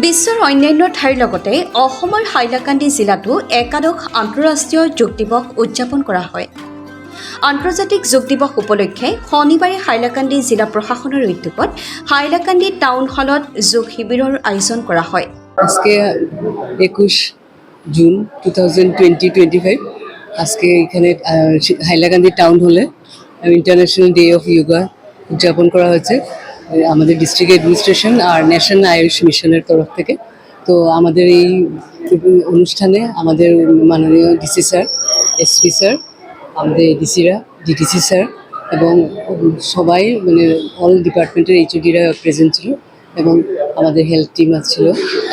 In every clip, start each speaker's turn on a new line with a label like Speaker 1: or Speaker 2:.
Speaker 1: বিশ্বৰ অন্যান্য ঠাইৰ লগতে অসমৰ হাইলাকান্দি জিলাতো একাদশ আন্তঃৰাষ্ট্ৰীয় যোগ দিৱস উদযাপন কৰা হয়। আন্তৰ্জাতিক যোগ দিৱস উপলক্ষে শনিবাৰে হাইলাকান্দি জিলা প্ৰশাসনৰ উদ্যোগত হাইলাকান্দি টাউন হলত যোগ শিবিৰৰ আয়োজন কৰা হয়।
Speaker 2: আজকে 21 জুন 2020-25 আজকে এখানে হাইলাকান্দি টাউন হলে ইন্টারন্যাশনাল ডে অফ যোগা উদযাপন করা হয়েছে আমাদের ডিস্ট্রিক্ট অ্যাডমিনিস্ট্রেশন আর ন্যাশনাল আয়ুষ মিশনের তরফ থেকে। তো আমাদের এই অনুষ্ঠানে আমাদের মাননীয় ডিসি স্যার, এসপি স্যার, আমাদের এডিসিরা, ডিটিসি স্যার এবং সবাই মানে অল ডিপার্টমেন্টের এইচওডিরা প্রেজেন্ট ছিল এবং আমাদের হেলথ টিম ছিল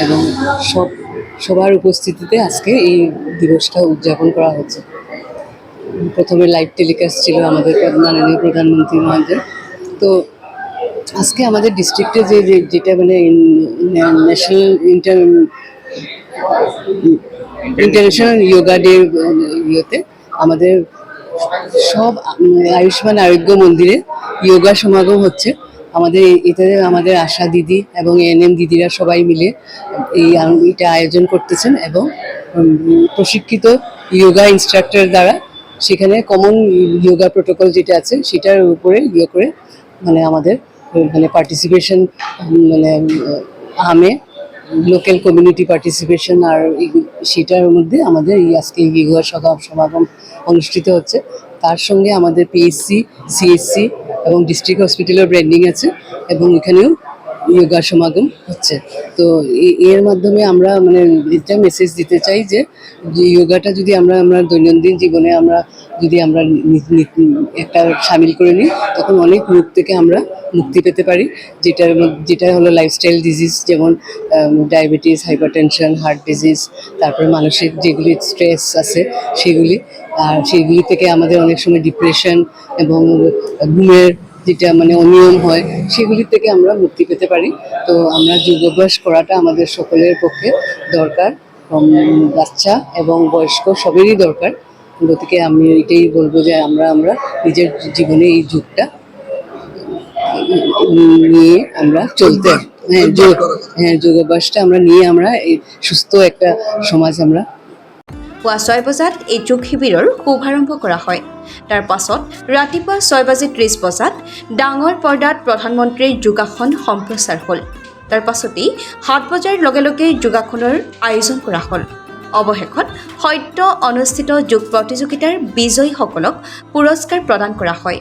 Speaker 2: এবং সবার উপস্থিতিতে আজকে এই দিবসটা উদযাপন করা হচ্ছে। প্রথমে লাইভ টেলিকাস্ট ছিল আমাদের মাননীয় প্রধানমন্ত্রী মহোদয়। তো আজকে আমাদের ডিস্ট্রিক্টে যেটা মানে ন্যাশনাল ইন্টারন্যাশনাল যোগা ডে ইয়েতে আমাদের সব আয়ুষ্মান আরোগ্য মন্দিরে যোগা সমাগম হচ্ছে। এটাতে আমাদের আশা দিদি এবং এএনএম দিদিরা সবাই মিলে এটা আয়োজন করতেছেন এবং প্রশিক্ষিত যোগা ইনস্ট্রাক্টর দ্বারা সেখানে কমন যোগা প্রোটোকল যেটা আছে সেটার উপরে করে মানে আমাদের মানে পার্টিসিপেশন মানে আমে লোকাল কমিউনিটি পার্টিসিপেশন আর সেটার মধ্যে আমাদের আজকে যোগা সমাগম অনুষ্ঠিত হচ্ছে। তার সঙ্গে আমাদের পিএসসি, সিএসসি এবং ডিস্ট্রিক্ট হসপিটালের ব্র্যান্ডিং আছে এবং এখানেও যোগা সমাগম হচ্ছে। তো এর মাধ্যমে আমরা মানে এটা মেসেজ দিতে চাই যে যোগাটা যদি আমরা দৈনন্দিন জীবনে যদি আমরা একটা সামিল করে নিই তখন অনেক রোগ থেকে আমরা মুক্তি পেতে পারি, যেটা হলো লাইফস্টাইল ডিজিজ, যেমন ডায়াবেটিস, হাইপারটেনশন, হার্ট ডিজিজ, তারপরে মানসিক যেগুলি স্ট্রেস আছে সেগুলি থেকে আমাদের অনেক সময় ডিপ্রেশন এবং ঘুমের যেটা মানে অনিয়ম হয় সেগুলি থেকে আমরা মুক্তি পেতে পারি। তো আমরা যোগাভ্যাস করাটা আমাদের সকলের পক্ষে দরকার, বাচ্চা এবং বয়স্ক সবেরই দরকার। গতিকে আমি এটাই বলবো যে আমরা নিজের জীবনে এই যুগটা নিয়ে আমরা চলতে যোগাভ্যাসটা আমরা নিয়ে আমরা এই সুস্থ একটা সমাজ আমরা।
Speaker 1: পুৱা 6 বজাত এই যোগ শিবিৰৰ শুভাৰম্ভ কৰা হয়। তাৰ পাছত ৰাতিপুৱা 6:30 ডাঙৰ পৰ্দাত প্ৰধানমন্ত্ৰীৰ যোগাসন সম্প্ৰচাৰ হ'ল। তাৰ পাছতেই 7 বজাৰ লগে লগে যোগাসনৰ আয়োজন কৰা হ'ল। অৱশেষত সদ্য অনুষ্ঠিত যোগ প্ৰতিযোগিতাৰ বিজয়ীসকলক পুৰস্কাৰ প্ৰদান কৰা হয়।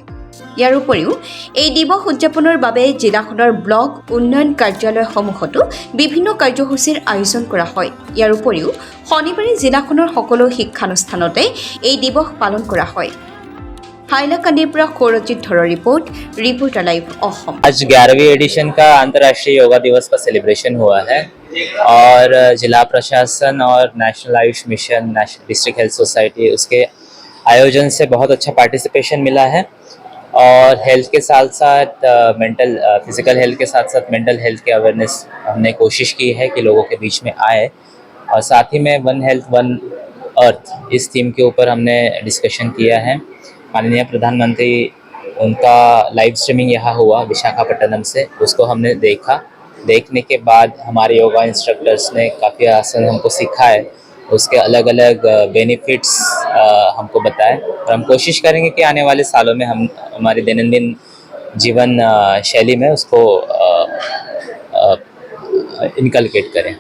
Speaker 1: ইয়াৰ উপৰিও এই দিৱস উদযাপনৰ বাবে জিলাখনৰ ব্লক উন্নয়ন কাৰ্যালয়সমূহতো বিভিন্ন কাৰ্যসূচীৰ আয়োজন কৰা হয়। ইয়াৰ উপৰিও শনিবাৰে জিলাখনৰ সকলো শিক্ষানুষ্ঠানতে এই দিৱস পালন কৰা হয়। হাইলাকান্দিৰ পৰা সৌৰজিৎ ধৰৰ ৰিপোৰ্টাৰ লাইভ অসম।
Speaker 3: आज 11वीं एडिशन का अंतर्राष्ट्रीय योगा दिवस का सेलिब्रेशन हुआ है और जिला प्रशासन और national Ayush mission, district health society, उसके आयोजन से बहुत अच्छा पार्टिसिपेशन मिला है और हेल्थ के साथ साथ फिजिकल हेल्थ के साथ साथ मेंटल हेल्थ के अवेयरनेस हमने कोशिश की है कि लोगों के बीच में आए और साथ ही में वन हेल्थ वन अर्थ इस थीम के ऊपर हमने डिस्कशन किया है। माननीय प्रधानमंत्री उनका लाइव स्ट्रीमिंग यहाँ हुआ विशाखापट्टनम से, उसको हमने देखने के बाद हमारे योगा इंस्ट्रक्टर्स ने काफ़ी आसन हमको सिखाए, उसके अलग अलग बेनिफिट्स हमको बताए और हम कोशिश करेंगे कि आने वाले सालों में हम हमारी दैनंदिन जीवन शैली में उसको इनकलकेट करें।